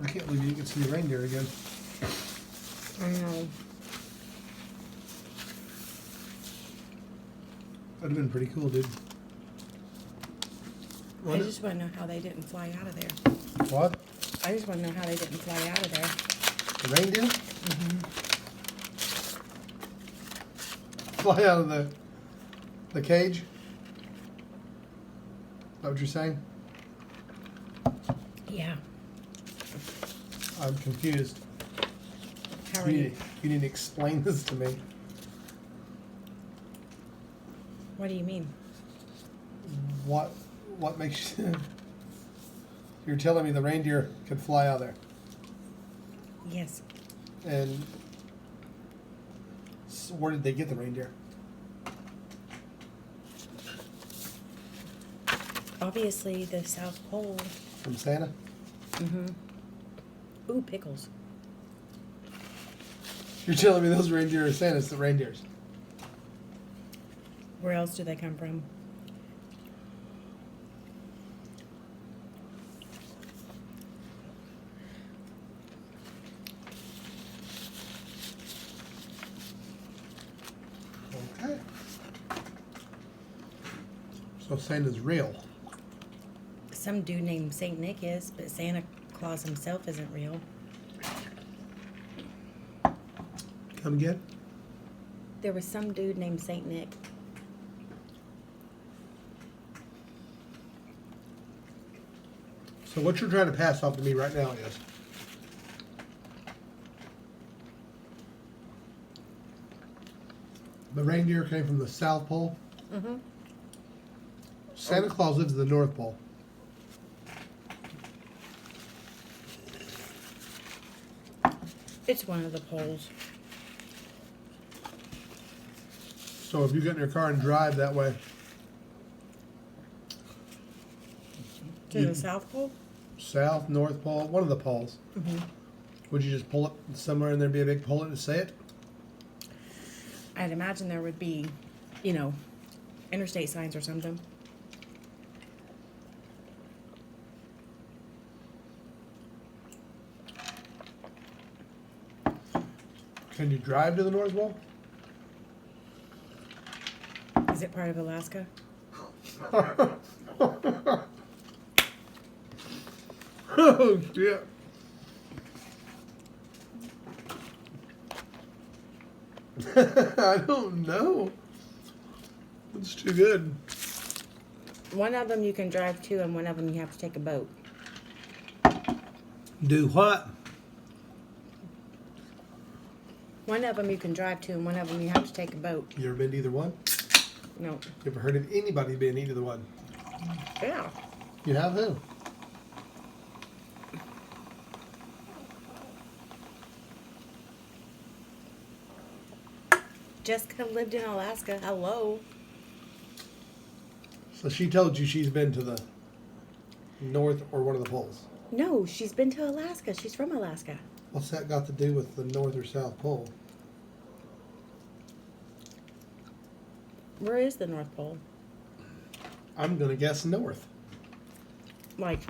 I can't believe you didn't get to see the reindeer again. I know. That'd have been pretty cool, dude. I just want to know how they didn't fly out of there. What? I just want to know how they didn't fly out of there. The reindeer? Mm-hmm. Fly out of the cage? Is that what you're saying? Yeah. I'm confused. How are you? You need to explain this to me. What do you mean? What makes you... You're telling me the reindeer could fly out there. Yes. And so where did they get the reindeer? Obviously, the South Pole. From Santa? Mm-hmm. Ooh, pickles. You're telling me those reindeer are Santa's the reindeers? Where else do they come from? Okay. So Santa's real. Some dude named Saint Nick is, but Santa Claus himself isn't real. Come again? There was some dude named Saint Nick. So what you're trying to pass off to me right now is the reindeer came from the South Pole. Mm-hmm. Santa Claus lives in the North Pole. It's one of the poles. So if you get in your car and drive that way, To the South Pole? South, North Pole, one of the poles, Mm-hmm. would you just pull up somewhere and there'd be a big pole to say it? I'd imagine there would be, interstate signs or something. Can you drive to the North Pole? Is it part of Alaska? Oh, shit. I don't know. It's too good. One of them you can drive to, and one of them you have to take a boat. Do what? One of them you can drive to, and one of them you have to take a boat. You ever been to either one? No. You ever heard of anybody being either one? Yeah. You have who? Jessica lived in Alaska. Hello. So she told you she's been to the North or one of the poles. No, she's been to Alaska. She's from Alaska. What's that got to do with the North or South Pole? Where is the North Pole? I'm going to guess North. Like,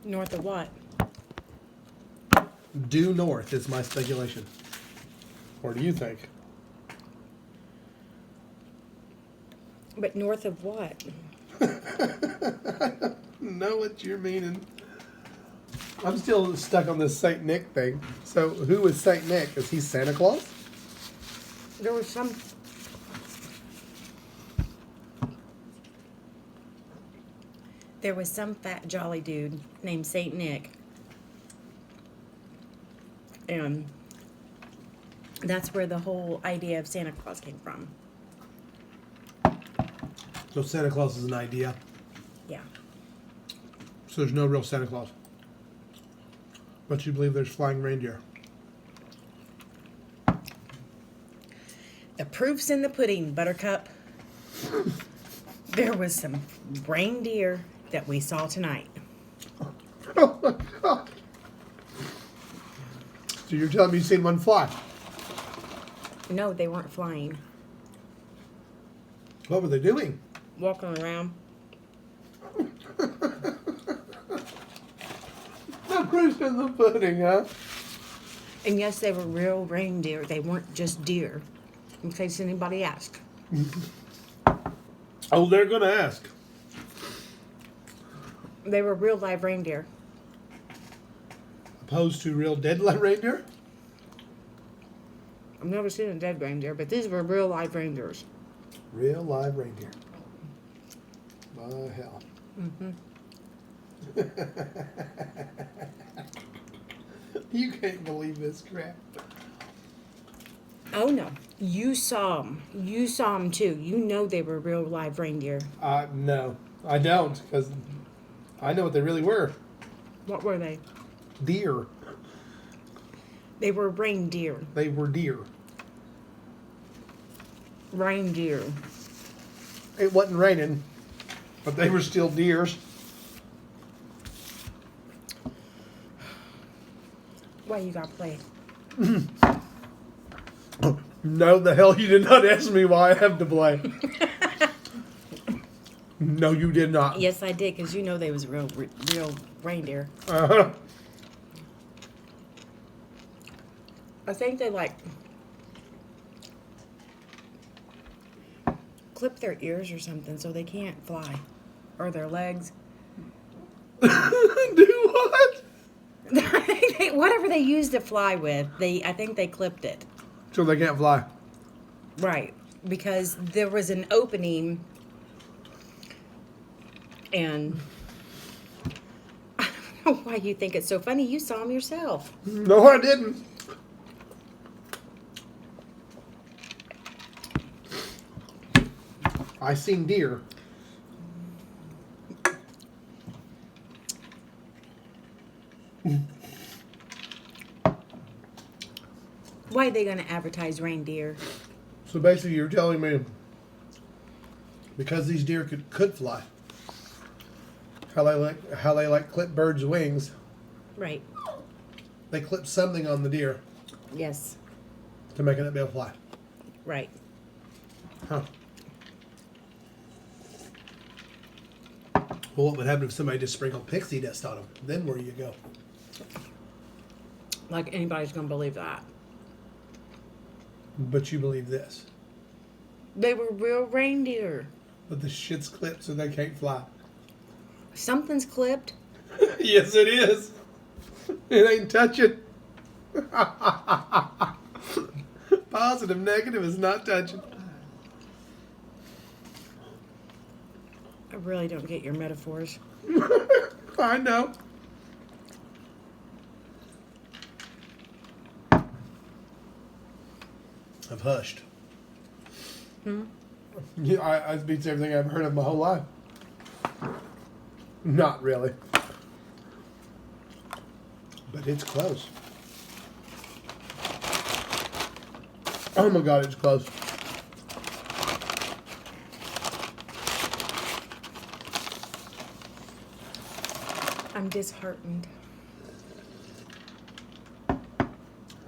north of what? Due north is my speculation. Or do you think? But north of what? I don't know what you're meaning. I'm still stuck on this Saint Nick thing. So who is Saint Nick? Is he Santa Claus? There was some... There was some fat jolly dude named Saint Nick. And that's where the whole idea of Santa Claus came from. So Santa Claus is an idea. Yeah. So there's no real Santa Claus. But you believe there's flying reindeer. The proof's in the pudding, Buttercup. There was some reindeer that we saw tonight. Oh my God. So you're telling me you've seen one fly? No, they weren't flying. What were they doing? Walking around. proof's in the pudding, huh? And yes, they were real reindeer. They weren't just deer, in case anybody asked. Oh, they're gonna ask. They were real live reindeer. Opposed to real dead reindeer? I've never seen a dead reindeer, but these were real live reindeers. Real live reindeer. My hell. You can't believe this crap. Oh no, you saw them. You saw them too. You know they were real live reindeer. No, I don't, because I know what they really were. What were they? Deer. They were reindeer. They were deer. Reindeer. It wasn't raining, but they were still deers. Why you got play? No, the hell you did not ask me why I have to play. No, you did not. Yes, I did, because you know they was real reindeer. Uh-huh. I think they clip their ears or something so they can't fly, or their legs. Do what? Whatever they used to fly with, I think they clipped it. So they can't fly. Right, because there was an opening, and I don't know why you think it's so funny. You saw them yourself. No, I didn't. I seen deer. Why are they going to advertise reindeer? So basically, you're telling me because these deer could fly, how they like clip birds' wings. Right. They clip something on the deer Yes. to make it be able to fly. Right. Huh. Well, what would happen if somebody just sprinkled pixie dust on them? Then where do you go? Like anybody's going to believe that. But you believe this. They were real reindeer. But the shit's clipped so they can't fly. Something's clipped. Yes, it is. It ain't touching. Positive, negative is not touching. I really don't get your metaphors. I know. I've hushed. Yeah, I beats everything I've heard of my whole life. Not really. But it's close. Oh my God, it's close. I'm disheartened.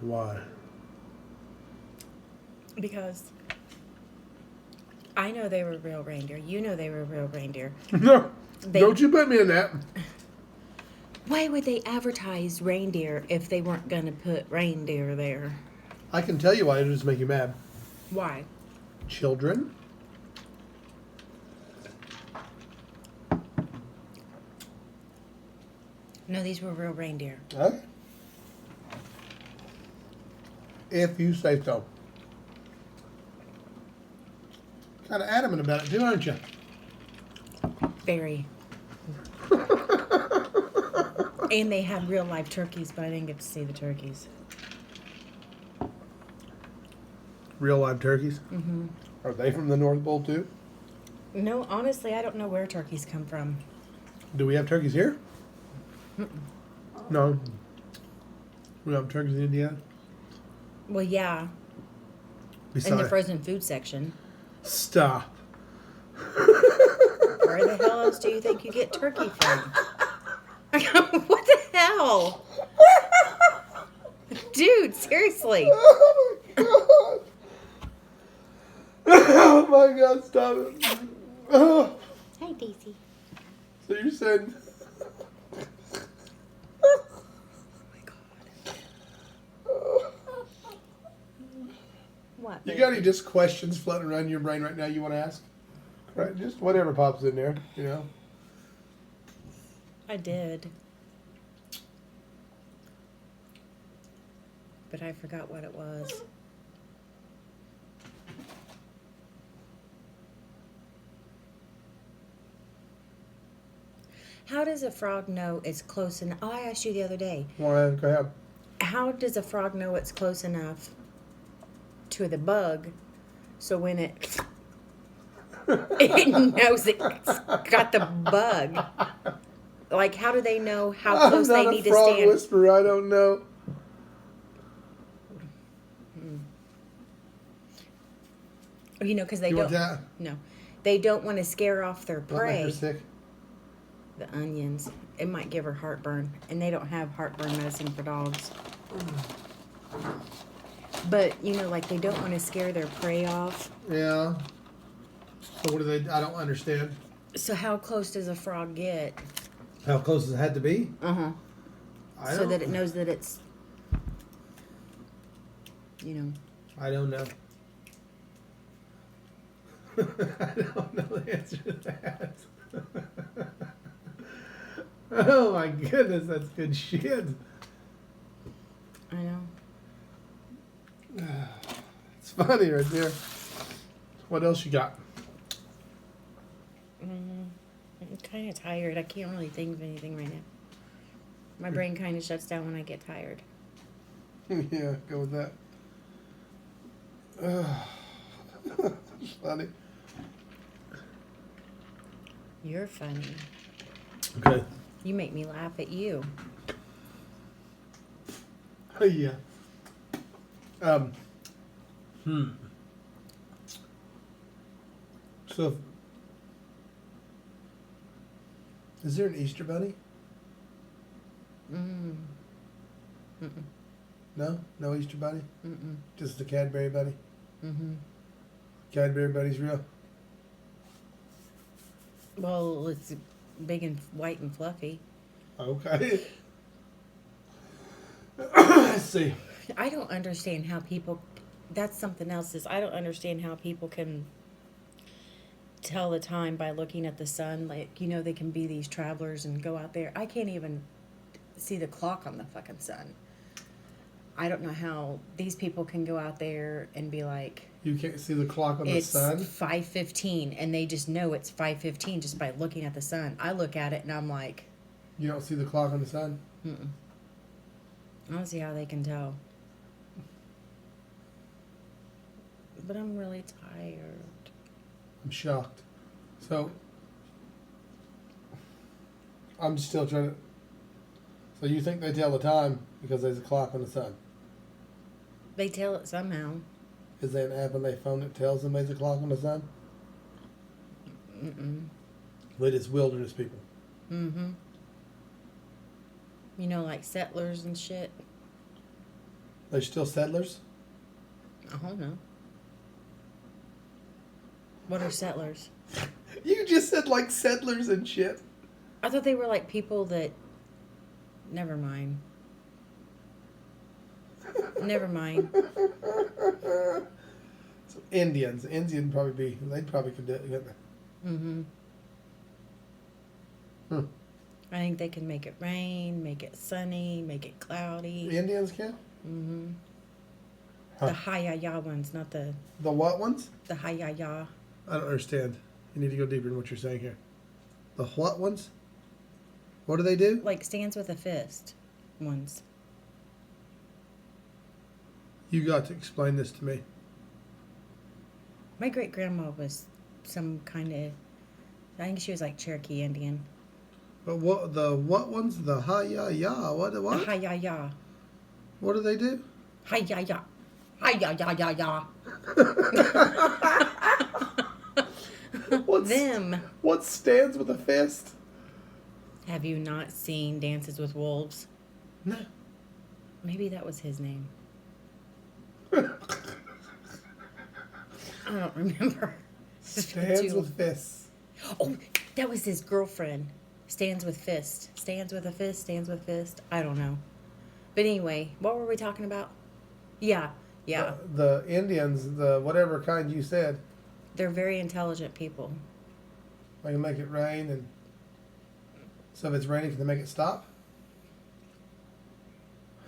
Why? Because I know they were real reindeer. You know they were real reindeer. No, They- don't you put me in that. Why would they advertise reindeer if they weren't going to put reindeer there? I can tell you why it just make you mad. Why? Children. No, these were real reindeer. Okay. If you say so. Kind of adamant about it too, aren't you? Very. And they had real live turkeys, but I didn't get to see the turkeys. Real live turkeys? Mm-hmm. Are they from the North Pole too? No, honestly, I don't know where turkeys come from. Do we have turkeys here? No. We have turkeys in Indiana? Well, yeah, in the Besides. frozen food section. Stop. Where the hell else do you think you get turkey from? What the hell? Dude, seriously. Oh my God. Oh my God, stop it. Oh. Hey, Daisy. So you're saying You got any just questions floating around your brain right now you want to ask? Right, just whatever pops in there, you know. I did. But I forgot what it was. How does a frog know it's close enough? Oh, I asked you the other day. Well, go ahead. How does a frog know it's close enough to the bug so when it it knows it's got the bug? Like, how do they know how close they need to stand? I'm not a frog whisperer. I don't know. You know, because they You don't. want that? No, they don't want to scare off their Don't make prey. her sick. The onions. It might give her heartburn, and they don't have heartburn medicine for dogs. But you know, like they don't want to scare their prey off. Yeah. So what do they? I don't understand. So how close does a frog get? How close does it have to be? So that it knows that it's. You know. I don't know. I don't know the answer to that. Oh my goodness, that's good shit. I know. It's funny right there. What else you got? I'm kind of tired. I can't really think of anything right now. My brain kind of shuts down when I get tired. Yeah, go with that. It's funny. You're funny. Okay. You make me laugh at you. Yeah. So, is there an Easter bunny? No, no Easter bunny. Just the Cadbury bunny. Cadbury bunny's real. Well, it's big and white and fluffy. Okay. Let's see. I don't understand how people. That's something else. Is I don't understand how people can tell the time by looking at the sun. Like, you know, they can be these travelers and go out there. I can't even see the clock on the fucking sun. I don't know how these people can go out there and be like, You can't see the clock on the sun? it's 5:15, and they just know it's 5:15 just by looking at the sun. I look at it and I'm like, You don't see the clock on the sun? I don't see how they can tell. But I'm really tired. I'm shocked. So, I'm still trying to. So, you think they tell the time because there's a clock on the sun? They tell it somehow. Is there an app on their phone that tells them there's a clock on the sun? But it's wilderness people. You know, like settlers and shit. They're still settlers? I don't know. What are settlers? You just said like settlers and shit. I thought they were like people that. Never mind. Never mind. So Indians. Indian probably be. They'd probably could do it. Couldn't they? I think they can make it rain, make it sunny, make it cloudy. The Indians can? The hi-ya-ya ones, not the The what ones? hi-ya-ya. I don't understand. You need to go deeper in what you're saying here. The what ones? What do they do? Like stands with a fist ones. You got to explain this to me. My great-grandma was some kind of, I think she was like Cherokee Indian. But what the what ones? The hi-ya-ya. What? The hi-ya-ya. What do they do? Hi-ya-ya. Hi-ya-ya-ya-ya. What's, Them. What stands with a fist? Have you not seen Dances with Wolves? No. Maybe that was his name. I don't remember. Stands with fists. Oh, that was his girlfriend. Stands with fist. Stands with a fist. Stands with fist. I don't know. But anyway, what were we talking about? Yeah. Yeah, The Indians, the whatever kind you said, they're very intelligent people. they can make it rain, and so if it's raining, can they make it stop?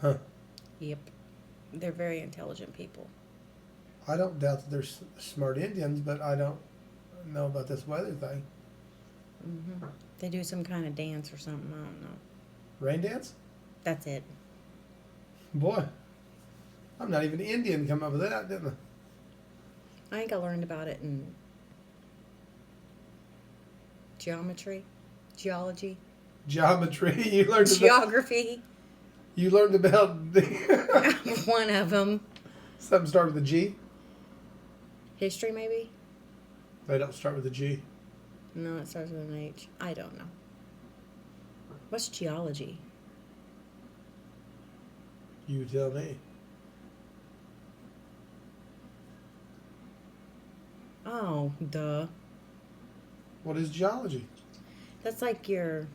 Huh. Yep, they're very intelligent people. I don't doubt that there's smart Indians, but I don't know about this weather thing. They do some kind of dance or something. I don't know. Rain dance? That's it. Boy, I'm not even Indian. Come up with that, didn't I? I think I learned about it in geometry, geology, Geometry. You learned about. geography. You learned about One of them. something start with a G. History, maybe? They don't start with a G. No, it starts with an H. I don't know. What's geology? You tell me. Oh, duh. What is geology? That's like your.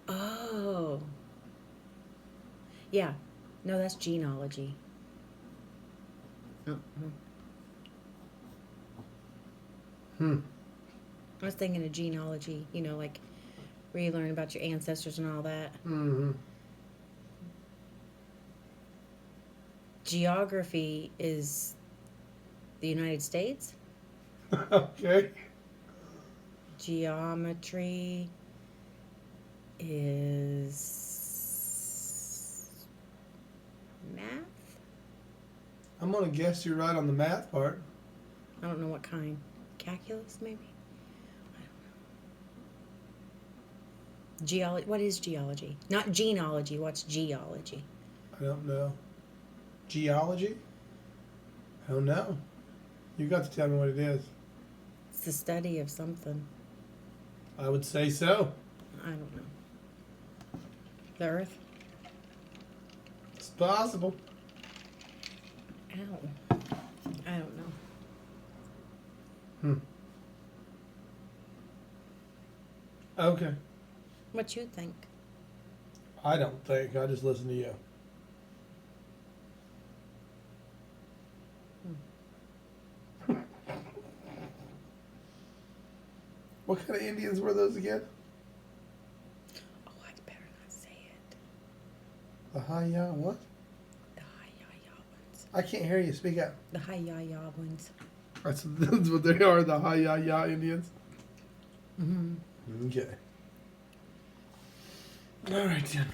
Oh. Yeah. No, that's genealogy. Hmm. I was thinking of genealogy, like where you learn about your ancestors and all that. Mm-hmm. Geography is the United States. Okay. Geometry is math. I'm gonna guess you're right on the math part. I don't know what kind. Calculus, maybe? I don't know. Geology. What is geology? Not genealogy. What's geology? I don't know. Geology? I don't know. You got to tell me what it is. It's the study of something. I would say so. I don't know. The Earth? It's possible. Ow. I don't know. Hmm. Okay. What you think? I don't think. I just listen to you. What kind of Indians were those again? Oh, I better not say it. The Haya what? The Hi-Ya-Ya ones. I can't hear you. Speak up. The Hi-Ya-Ya ones. That's what they are, the Haya Indians. Mm-hmm. Okay. All right, then.